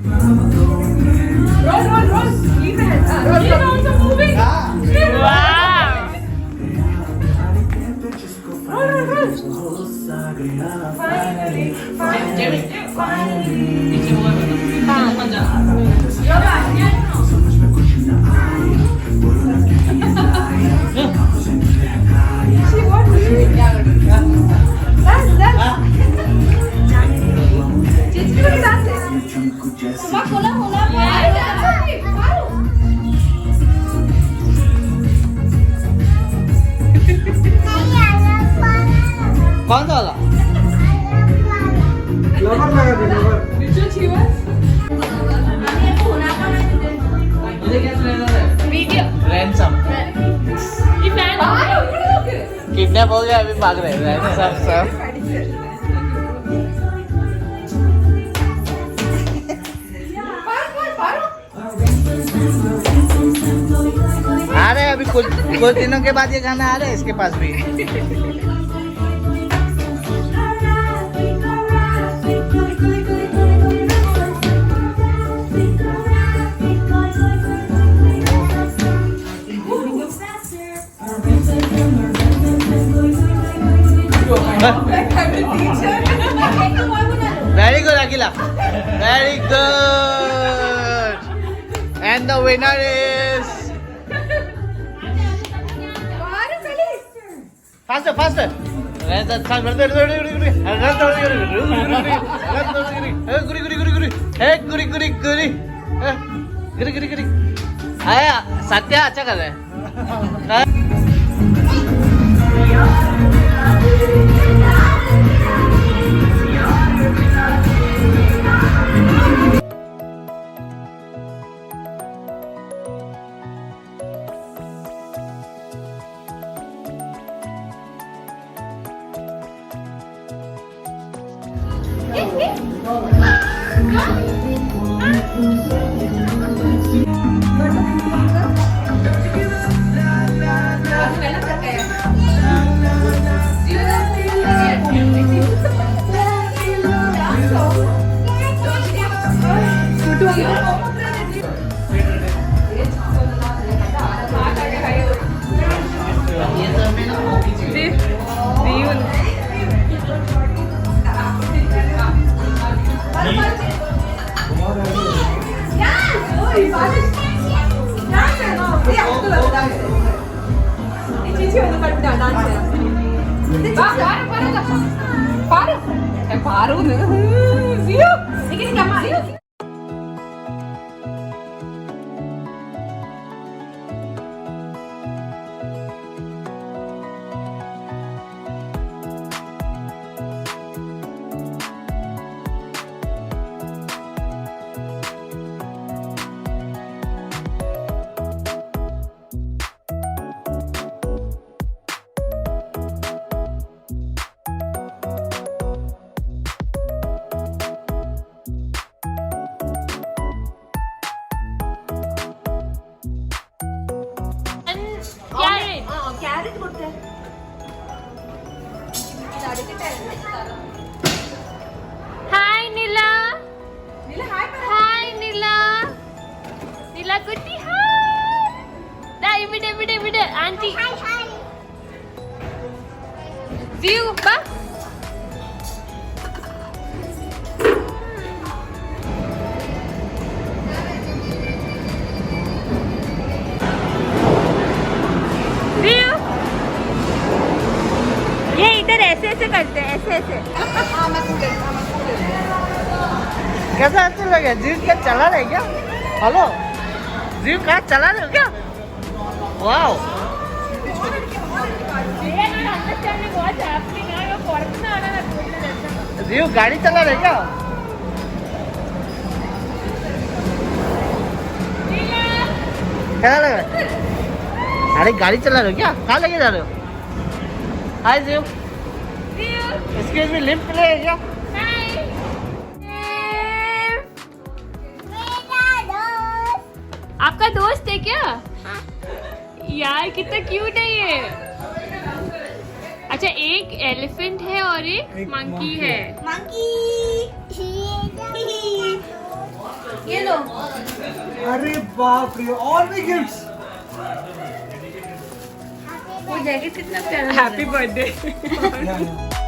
Roll. He is also moving. Wow. Roll. कौन सा वाला? मुझे क्या Video. रैंसम किडनैप हो गया, अभी भाग रहे हैं सब। आ रहे हैं अभी कुछ दिनों के बाद ये गाना आ रहा है इसके पास भी। Very good, Akila. Very good. And the winner is. Faster, faster. आया सत्या अच्छा कर रहे हैं। Baru nih, Zio, ini nggak mau. Carrot കൊടുത്തേ. Hi Nila. Nila hi പറ. Hi Nila. Nila കുട്ടി hi. ദാ ഇവിടെ ആന്റി. Hi. View ബാ. ये इधर ऐसे करते हैं, ऐसे। कैसा अच्छा लगे? जीव क्या चला रहे क्या? हेलो, जीव कार चला रहे हो क्या? वाओ। जीव गाड़ी चला रहे क्या? कैसा लग रहा है? अरे गाड़ी चला रहे हो क्या? कहाँ लेके जा रहे हो? हाय जीव। एक्सक्यूज मी, लिफ्ट मिलेगा क्या? आपका दोस्त है क्या? यार कितना क्यूट है ये। अच्छा, एक एलिफेंट है और एक मंकी है। Monkey. ये लो. अरे बाप रे, और भी गिफ्ट्स. वो जैकेट कितना प्यारा. Happy birthday. Yeah, yeah.